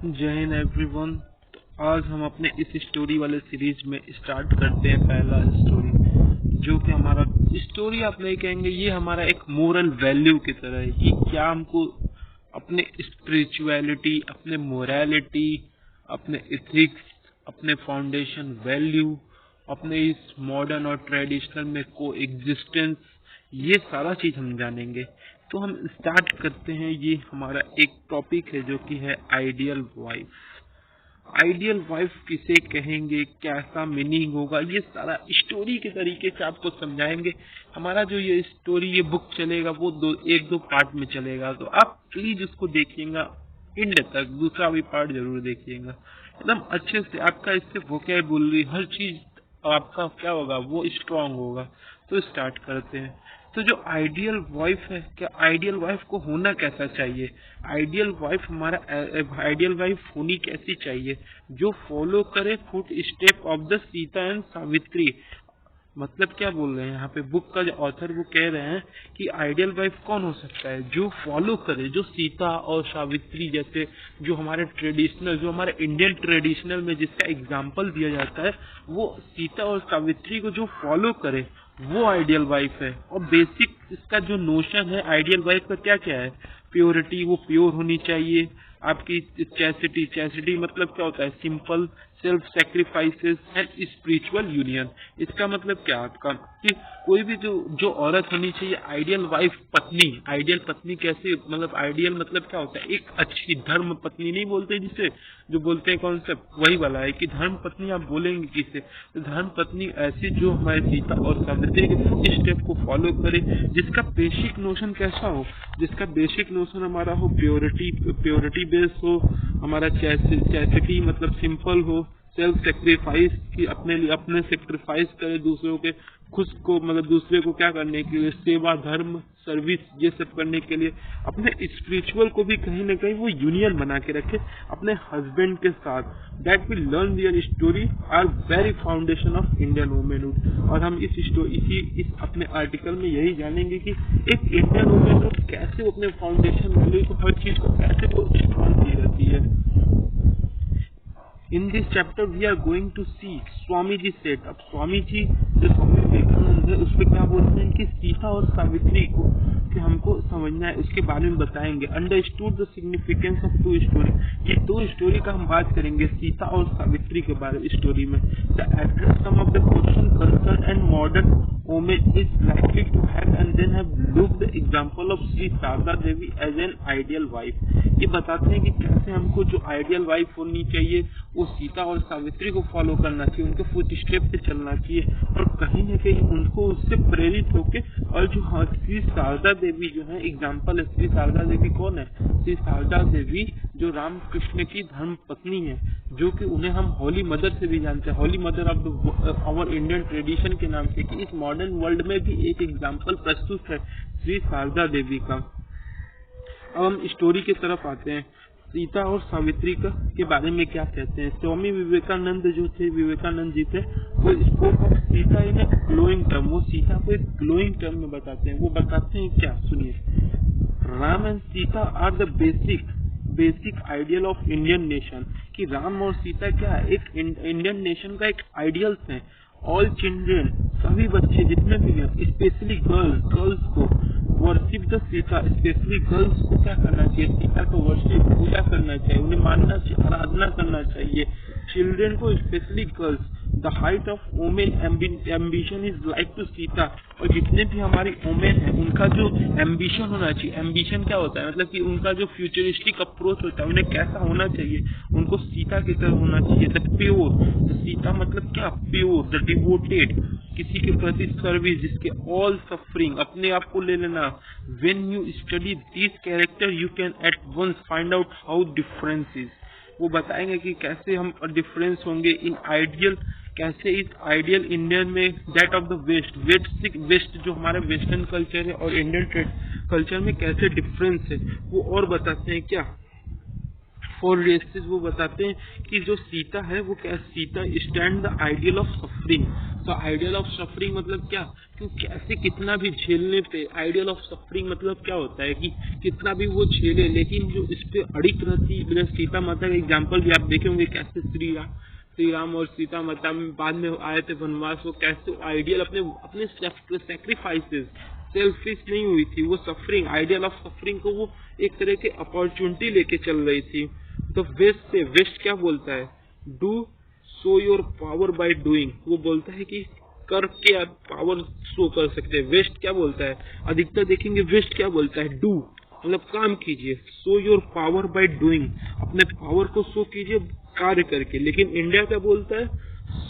जय हिंद एवरीवन। तो आज हम अपने इस स्टोरी वाले सीरीज में स्टार्ट करते हैं पहला स्टोरी, जो कि हमारा स्टोरी आप नहीं कहेंगे, ये हमारा एक मोरल वैल्यू की तरह है। ये क्या हमको अपने स्पिरिचुअलिटी, अपने मोरालिटी, अपने एथिक्स, अपने फाउंडेशन वैल्यू, अपने इस मॉडर्न और ट्रेडिशनल में को एग्जिस्टेंस, ये सारा चीज हम जानेंगे। तो हम स्टार्ट करते हैं। ये हमारा एक टॉपिक है जो कि है आइडियल वाइफ। आइडियल वाइफ किसे कहेंगे, कैसा मीनिंग होगा, ये सारा स्टोरी के तरीके से आपको समझाएंगे। हमारा जो ये स्टोरी, ये बुक चलेगा वो एक दो पार्ट में चलेगा, तो आप प्लीज उसको देखिएगा एंड तक, दूसरा भी पार्ट जरूर देखिएगा एकदम अच्छे से। आपका इससे वोकैबुलरी हर चीज आपका क्या होगा, वो स्ट्रांग होगा। तो स्टार्ट करते हैं। तो जो आइडियल वाइफ है, क्या आइडियल वाइफ को होना कैसा चाहिए, आइडियल वाइफ हमारा आइडियल वाइफ होनी कैसी चाहिए, जो फॉलो करे foot step of the Sita and Savitri. मतलब क्या बोल रहे हैं यहाँ पे बुक का जो ऑथर वो कह रहे हैं कि आइडियल वाइफ कौन हो सकता है, जो फॉलो करे, जो सीता और सावित्री जैसे, जो हमारे ट्रेडिशनल, जो हमारे इंडियन ट्रेडिशनल में जिसका एग्जाम्पल दिया जाता है, वो सीता और सावित्री को जो फॉलो करे वो आइडियल वाइफ है। और बेसिक इसका जो नोशन है आइडियल वाइफ का क्या क्या है, प्योरिटी, वो प्योर होनी चाहिए। आपकी चैसिटी, चैसिटी मतलब क्या होता है, simple, self sacrifices and spiritual union. इसका मतलब क्या आपका कि कोई भी जो औरत होनी चाहिए आइडियल वाइफ, पत्नी। आइडियल पत्नी कैसे, मतलब आइडियल मतलब क्या होता है, एक अच्छी धर्म पत्नी नहीं बोलते जिसे, जो बोलते हैं कॉन्सेप्ट वही वाला है कि धर्म पत्नी आप बोलेंगे किसे, तो धर्म पत्नी ऐसी जो हमारे सीता और सावित्री के फुट स्टेप को फॉलो करे, जिसका बेसिक नोशन कैसा हो, जिसका बेसिक नोशन हमारा हो प्योरिटी, प्योरिटी बेस हो, हमारा चैसिटी मतलब सिंपल हो, सेल्फ सेक्रीफाइस की अपने लिए अपने सेक्रीफाइस करे दूसरों के, खुद को मतलब दूसरे को क्या करने के लिए, सेवा, धर्म, सर्विस, ये सब करने के लिए, अपने स्पिरिचुअल को भी कहीं ना कहीं वो यूनियन बना के रखे अपने हस्बैंड के साथ। That will learn their story are very foundation of Indian womanhood. और हम इस अपने आर्टिकल में यही जानेंगे कि एक इंडियन वुमेनहुड कैसे वो अपने फाउंडेशन वैल्यू को, हर चीज को कैसे वो स्ट्रॉन्ग की रहती है। In this chapter we are going to see Swami ji set. अब स्वामी जी जो स्वामी विवेकानंद है उसपे क्या बोलते हैं कि सीता और सावित्री को कि हमको समझना है, उसके बारे में बताएंगे। Understood the significance of two story, ये दो स्टोरी का हम बात करेंगे सीता और सावित्री के बारे में स्टोरी में। The address some of the question concern and modern women is likely to have and then have looked the example of Shri Sharada Devi as an ideal wife. ये बताते हैं कि कैसे हमको जो आइडियल वाइफ होनी चाहिए वो सीता और सावित्री को फॉलो करना चाहिए, उनके फुट स्टेप पे चलना चाहिए, और कहीं न कहीं उनको उससे प्रेरित होके। और जो श्री शारदा देवी जो है एग्जाम्पल है, श्री शारदा देवी कौन है, श्री शारदा देवी जो राम कृष्ण की धर्म पत्नी है, जो कि उन्हें हम होली मदर से भी जानते हैं, holy mother of our Indian tradition के नाम से, कि इस मॉडर्न वर्ल्ड में भी एक एग्जाम्पल प्रस्तुत है श्री शारदा देवी का। अब हम स्टोरी की तरफ आते हैं। सीता और सावित्री का के बारे में क्या कहते हैं। स्वामी विवेकानंद जो थे, विवेकानंद जी थे, वो spoke of Sita in A glowing term, वो सीता को एक ग्लोइंग टर्म में बताते हैं। वो बताते हैं क्या, सुनिए। Ram and Sita are the basic ideal of Indian nation, कि राम और सीता क्या है, एक इंडियन नेशन का एक आइडियल्स है। ऑल चिल्ड्रेन, सभी बच्चे जितने भी हैं, स्पेशली गर्ल्स को worship the Sita, specially girls को क्या करना चाहिए, सीता को वर्शिप, पूजा करना चाहिए, उन्हें मानना चाहिए, आराधना करना चाहिए। चिल्ड्रेन को specially girls, the height of women ambition is like to Sita, और जितने भी हमारी वुमेन है उनका जो एम्बिशन होना चाहिए, एम्बिशन क्या होता है, मतलब कि उनका जो फ्यूचरिस्टिक अप्रोच होता है उन्हें कैसा होना चाहिए, उनको सीता की तरह होना चाहिए। द प्योर, सीता मतलब क्या, प्योर, द डिवोटेड, किसी के प्रति सर्विस, जिसके ऑल सफरिंग, अपने आप को ले लेना। When you study this character you can at once find out how differences, वो बताएंगे कि कैसे हम डिफरेंस होंगे इन आइडियल, कैसे इस आइडियल इंडियन में, दैट ऑफ द वेस्ट जो हमारे वेस्टर्न कल्चर है और इंडियन कल्चर में कैसे डिफरेंस है। वो और बताते हैं क्या, फॉर रेसेस, वो बताते हैं कि जो सीता है वो क्या, Sita stand the ideal of suffering, तो आइडियल ऑफ सफरिंग मतलब क्या, क्यों कैसे कितना भी झेलने पे, आइडियल ऑफ सफरिंग मतलब क्या होता है कि कितना भी वो झेले लेकिन जो इस पे अड़िग रहती है। सीता माता का एग्जाम्पल भी आप देखे होंगे, कैसे श्री राम और सीता माता में बाद में आए थे वनवास, वो कैसे आइडियल अपने सेक्रीफाइसेस, सेल्फिश नहीं हुई थी वो सफरिंग, आइडियल ऑफ सफरिंग को वो एक तरह के अपॉर्चुनिटी लेके चल रही थी। तो वेस्ट क्या बोलता है, do show your power by doing, वो बोलता है कि करके आप पावर शो कर सकते हैं। वेस्ट क्या बोलता है, अधिकतर देखेंगे वेस्ट क्या बोलता है, डू मतलब काम कीजिए, show your power by doing, अपने पावर को शो कीजिए कार्य करके। लेकिन इंडिया क्या बोलता है,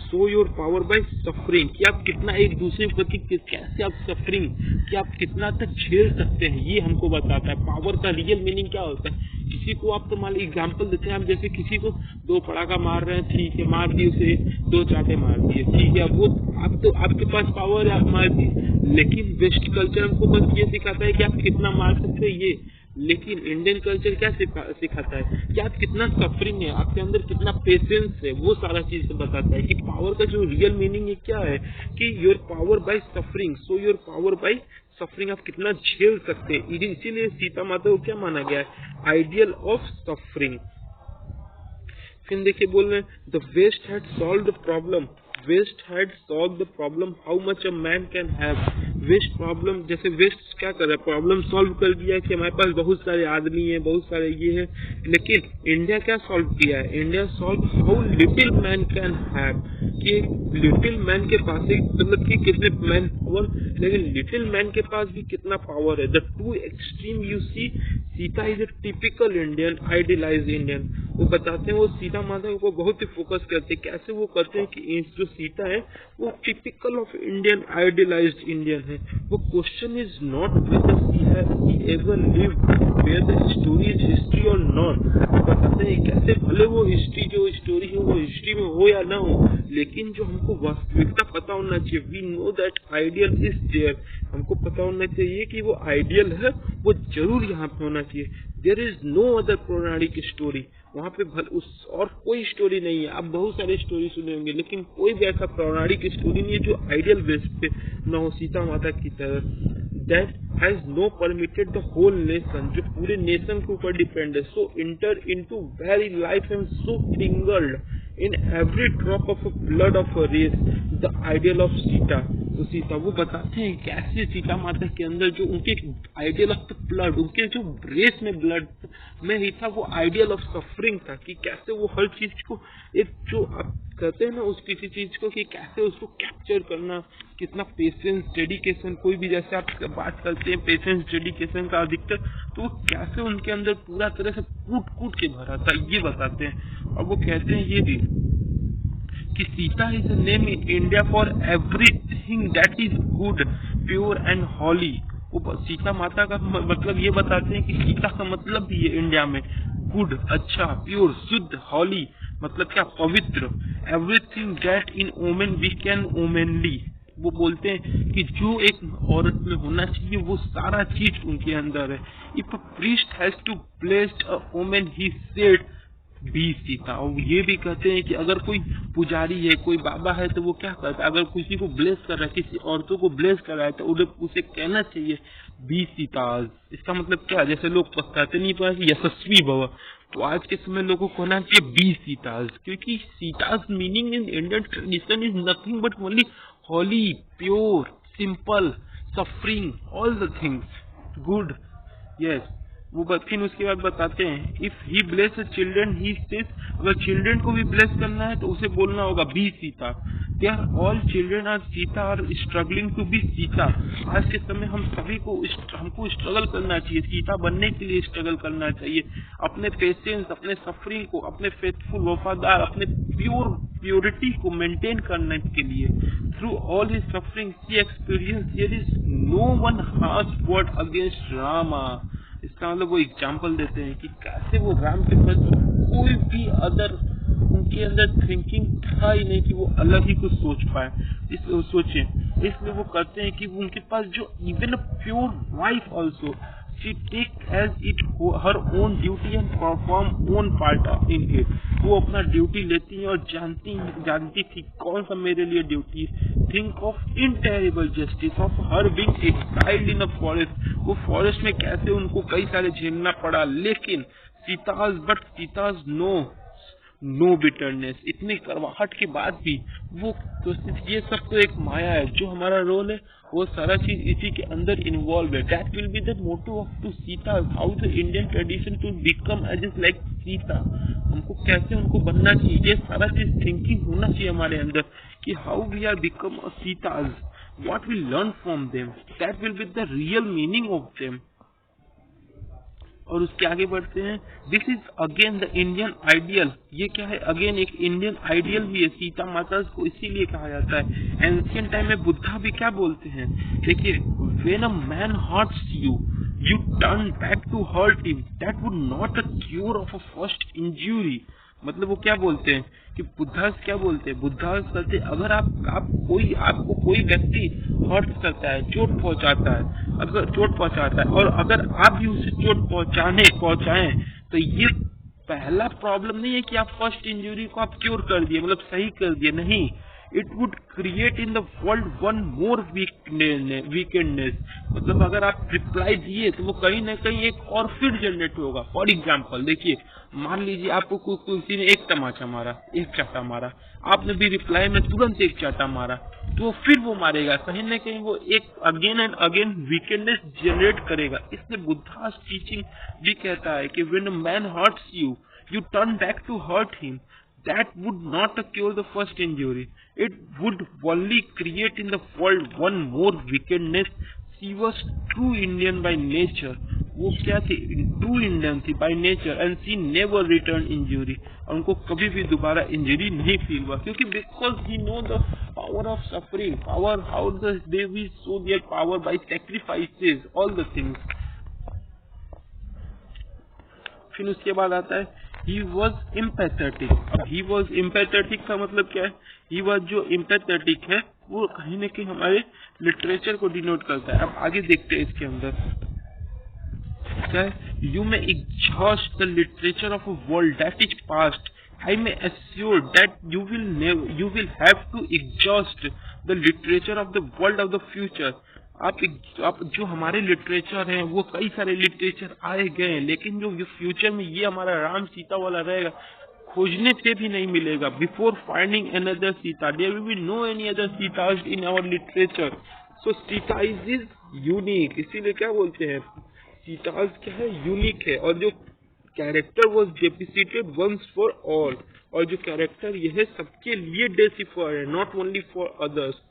show your power bye suffering, कि आप कितना एक दूसरे के प्रति कैसे आप सफरिंग, कि आप कितना तक झेल सकते हैं, ये हमको बताता है। पावर का रियल मीनिंग क्या होता है, किसी को आप तो मान लीजिए एग्जाम्पल देते हैं, आप जैसे किसी को 2 पड़ाका मार रहे हैं, ठीक है मार दिए उसे, 2 चाटे मार दिए, ठीक है वो आप तो आपके पास पावर है आप मार दिए। लेकिन वेस्ट कल्चर हमको बस ये सिखाता है कि आप कितना मार सकते हैं ये, लेकिन इंडियन कल्चर क्या सिखाता है कि आप कितना सफरिंग है, आपके अंदर कितना पेशेंस है, वो सारा चीज बताता है कि पावर का जो रियल मीनिंग है क्या है, कि your power bye suffering, so your power bye suffering, आप कितना झेल सकते हैं। इसीलिए सीता माता को क्या माना गया है, आइडियल ऑफ सफरिंग। फिर देखिए बोल रहे हैं the west had solve the problem, west had solve the problem how much a man can have. West problem, जैसे वेस्ट क्या कर रहा है, प्रॉब्लम सॉल्व कर दिया कि हमारे पास बहुत सारे आदमी हैं, बहुत सारे ये है। लेकिन इंडिया क्या सॉल्व किया है, India solve how little man can have, कि लिटिल मैन के पास एक मतलब कि कितने मैन पावर, लेकिन लिटिल मैन के पास भी कितना पावर है। The two extreme you see, Sita is a typical Indian, idealized Indian. वो बताते हैं, वो सीता माता को बहुत ही फोकस करते हैं, कैसे वो करते हैं कि जो सीता है वो typical of Indian, idealized Indian है। वो question is not whether she has ever lived where the story is history और नॉट। बताते हैं कैसे भले वो हिस्ट्री जो स्टोरी है वो हिस्ट्री में हो या ना हो, लेकिन जो हमको वास्तविकता पता होना चाहिए, we know that ideal is there, हमको पता होना चाहिए कि वो आइडियल है, वो जरूर यहाँ पे होना चाहिए। देयर इज नो अदर पौराणिक स्टोरी, वहाँ पे उस और कोई स्टोरी नहीं है। आप बहुत सारे स्टोरी सुने होंगे लेकिन कोई भी ऐसा पौराणिक स्टोरी नहीं है जो आइडियल बेस पे न हो सीता माता की तरह। That has no permitted the whole nation, जो पूरे नेशन के ऊपर डिपेंड है। So inter into very life and so fingered in every drop of blood of a race the ideal of Sita. तो सीता वो बताते हैं कैसे सीता माता के अंदर जो उनके आइडियल ऑफ द ब्लड, उनके जो रेस में ब्लड में ही था, वो आइडियल ऑफ सफरिंग था, कि कैसे वो हर चीज को एक जो आप कहते हैं ना उस किसी चीज को, कि कैसे उसको कैप्चर करना, कितना पेशेंस, डेडिकेशन, कोई भी जैसे आप बात करते हैं पेशेंस डेडिकेशन का अधिकतर, तो वो कैसे उनके अंदर पूरा तरह से कूट कूट के भरा था, ये बताते हैं। और वो कहते हैं ये भी कि Sita is a name in India for everything that is good, pure and holy. वो सीता माता का मतलब ये बताते हैं कि सीता का मतलब भी है इंडिया में गुड, अच्छा, प्योर, शुद्ध, हॉली मतलब क्या, पवित्र, everything that in women we can womanly. वो बोलते हैं कि जो एक औरत में होना चाहिए वो सारा चीज उनके अंदर है। If a priest has to blessed a woman he said be Sita. और ये भी कहते हैं कि अगर कोई पुजारी है, कोई बाबा है, तो वो क्या करता है, अगर किसी को ब्लेस कर रहा है, किसी औरतों को ब्लेस कर रहा है, तो उसे कहना चाहिए बी सीता। इसका मतलब क्या, जैसे लोग कहते नहीं पाए कि यशस्वी भव, तो आज के समय लोगों को कहना चाहिए बी सीता, क्योंकि Sita's meaning in Indian tradition is nothing but only holy, pure, simple, suffering, all the things good, yes. वो फिर उसके बाद बताते हैं if he bless children he says, अगर चिल्ड्रन को भी ब्लेस करना है तो उसे बोलना होगा be Sita. They are all children are Sita are struggling to be Sita. आज के समय हम सभी को हमको स्ट्रगल करना चाहिए, सीता बनने के लिए स्ट्रगल करना चाहिए, अपने पेशेंस, अपने सफरिंग को, अपने फेथफुल, वफादार, अपने प्योरिटी को मेंटेन करने के लिए। Through all his suffering she experience there is no one harsh word against Rama. इसका मतलब वो एग्जाम्पल देते हैं कि कैसे वो राम के प्रति कोई भी अदर उनके अंदर थिंकिंग था ही नहीं कि वो अलग ही कुछ सोच पाए, इसलिए वो करते हैं कि उनके पास जो even pure wife also she take as it her own duty and perform own part in it. वो अपना ड्यूटी लेती है और जानती थी कौन सा मेरे लिए ड्यूटी है। think of terrible justice of her being exiled in a forest. वो फॉरेस्ट में कैसे उनको कई सारे झेलना पड़ा, लेकिन सीताज नो बिटरनेस, इतनी करवाहट के बाद भी वो तो ये सब तो एक माया है, जो हमारा रोल है वो सारा चीज इसी के अंदर इन्वॉल्व है. That will be the motto of to Sita, how the Indian tradition to become as is like Sita. हमको कैसे उनको बनना चाहिए, ये सारा चीज थिंकिंग होना चाहिए हमारे अंदर कि how we are become a Sitas, what we learn from them, that will be the real meaning of them. और उसके आगे बढ़ते हैं. This is again the Indian ideal. ये क्या है, अगेन एक इंडियन आइडियल भी है. सीता माता को इसीलिए कहा जाता है. एंशिएंट टाइम में बुद्धा भी क्या बोलते हैं, देखिए, when a man hurts you turn back to hurt him, that would not a cure of a first injury. मतलब वो क्या बोलते हैं कि बुद्धा क्या बोलते हैं, बुद्धा कहते हैं अगर आपको कोई व्यक्ति हर्ट करता है, चोट पहुंचाता है और अगर आप भी उसे चोट पहुंचाएं तो ये पहला प्रॉब्लम नहीं है कि आप फर्स्ट इंजरी को आप क्योर कर दिए, मतलब सही कर दिए, नहीं. It would create in the world one more वीकेंडनेस. मतलब अगर आप रिप्लाई दिए तो वो कहीं ना कहीं एक और फिर जनरेट होगा. फॉर एग्जाम्पल देखिए, मान लीजिए आपको किसी ने एक चाटा मारा, आपने भी रिप्लाई में तुरंत एक चाटा मारा, तो फिर वो मारेगा, कहीं ना कहीं वो एक अगेन एंड अगेन वीकेंडनेस जनरेट करेगा. इसलिए बुद्धा टीचिंग भी कहता है कि when a man hurts you turn back to hurt him, that would not cure the first injury. It would only create in the world one more wickedness. She was true Indian by nature. वो क्या थी, true Indian थी by nature, and she never return injury. और उनको कभी भी दोबारा injury नहीं फील हुआ, क्योंकि because he know the power of suffering, power how they we show their power by sacrifices, all the things. फिर उसके बाद आता है he was empathetic. अब he was empathetic का मतलब क्या है, he was जो empathetic है वो कहीं न कहीं हमारे लिटरेचर को डिनोट करता है. अब आगे देखते हैं इसके अंदर क्या है. You may exhaust the literature of a world that is past. I may assure that you will have to exhaust the literature of the world of the future. आप जो हमारे लिटरेचर हैं वो कई सारे लिटरेचर आए गए, लेकिन जो फ्यूचर में ये हमारा राम सीता वाला रहेगा, खोजने से भी नहीं मिलेगा. Before finding another Sita there will be no any other Sita in our literature. So Sita is unique. इसीलिए क्या बोलते हैं, सीता क्या है, यूनिक है. और जो character was depicted once for all, और जो कैरेक्टर यह है सबके लिए डेसिफर है, not only for others.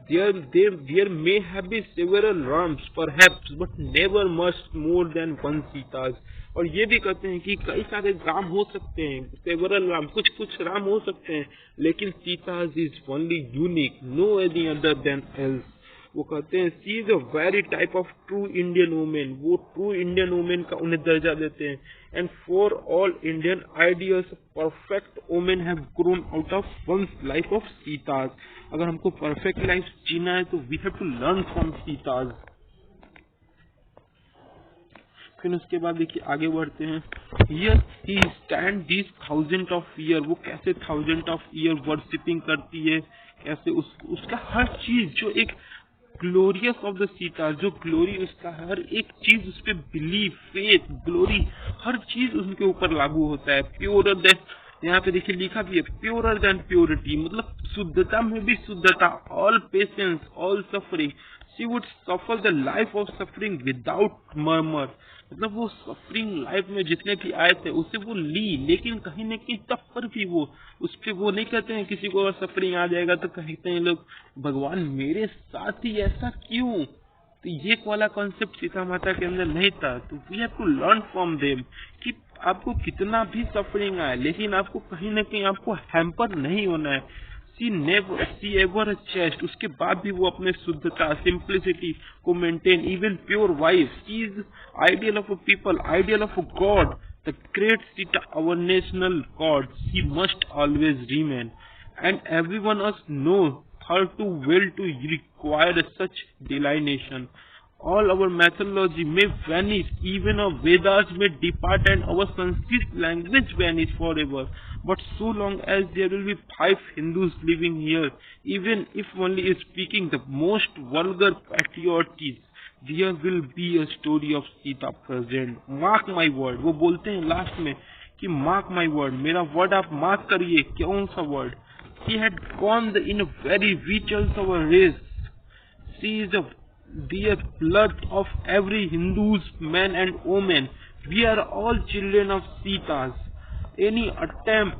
There may have been several Rams perhaps, but never much more than one Sitas. और ये भी कहते हैं कि कई सारे राम हो सकते हैं, several राम, कुछ राम हो सकते हैं, लेकिन Sita's is only unique, no any other than else. वो कहते हैं she is a very type of true Indian women. वो ट्रू इंडियन वुमेन का उन्हें दर्जा देते हैं. And for all Indian ideals perfect women have grown out of once life of Sita's. अगर हमको परफेक्ट लाइफ जीना है तो we have to learn from Sita's. फिर उसके बाद देखिए आगे बढ़ते हैं. Here he stand this thousand of year. वो कैसे थाउजेंड ऑफ ईयर वर्शिपिंग करती है, कैसे उसका हर चीज जो एक ग्लोरियस ऑफ द सीता, जो ग्लोरी उसका हर एक चीज उस पर बिलीव, फेथ, ग्लोरी, हर चीज उनके ऊपर लागू होता है. प्योर देन, यहाँ पे देखिए लिखा भी है, प्योरर देन प्योरिटी, मतलब शुद्धता में भी शुद्धता. All patience, all suffering, she would suffer the life of suffering without murmur. मतलब वो सफरिंग लाइफ में जितने भी आए थे उसे वो ली, लेकिन कहीं न कहीं तब पर भी वो उस पर वो नहीं कहते हैं. किसी को अगर सफरिंग आ जाएगा तो कहते हैं लोग भगवान मेरे साथ ही ऐसा क्यों. तो ये वाला कॉन्सेप्ट सीता माता के अंदर नहीं था. तो we have to learn from them कि आपको कितना भी सफरिंग आए, लेकिन आपको कहीं न कहीं आपको हैम्पर नहीं होना है. सी एवर चेस्ट, उसके बाद भी वो अपने शुद्धता, सिंप्लिसिटी को maintain. Even pure wife, she is ideal of a people, ideal of a god. The great Sita, our national god, she must always remain. And everyone us know her too well to require such delineation. all our mythology may vanish, even our Vedas may depart and our Sanskrit language vanish forever. But so long as there will be 5 Hindus living here, even if only speaking the most vulgar patriotism, there will be a story of Sita present. Mark my word. वो बोलते हैं last में कि mark my word, मेरा word आप mark करिए. कौन सा word? She had gone in a very rituals of a race. She is the dear blood of every Hindu's man and woman. We are all children of Sitas. Any attempt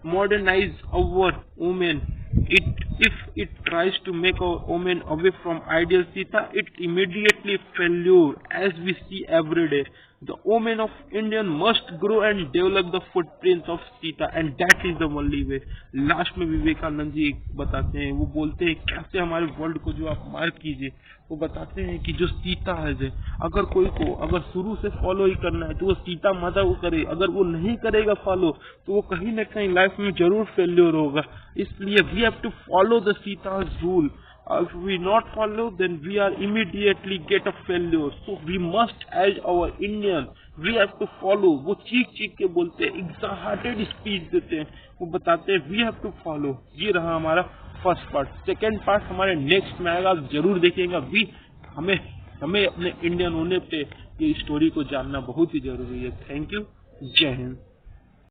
modernize our woman, if it tries to make our woman away from ideal Sita, it immediately failure, as we see every day. The woman of Indian must grow and develop the footprints of Sita, and that is the only way. Last में विवेकानंद जी बताते हैं, वो बोलते हैं कैसे हमारे world को जो आप मार्क कीजिए, वो बताते हैं कि जो सीता है, अगर कोई को अगर शुरू से फॉलो ही करना है तो वो सीता माता को करे, अगर वो नहीं करेगा फॉलो तो वो कहीं ना कहीं लाइफ में जरूर फेल्योर होगा. इसलिए we have to follow the Sita's rule. If we not follow, then we are immediately get a failure. So we must, as our Indian, we have to follow. वो चीख के बोलते हैं, exaggerated speech देते हैं, वो बताते हैं we have to follow. ये रहा हमारा फर्स्ट पार्ट. सेकेंड पार्ट हमारे नेक्स्ट में आएगा, आप जरूर देखिएगा. हमें अपने इंडियन होने पे ये स्टोरी को जानना बहुत ही जरूरी है. Thank you. जय हिंद.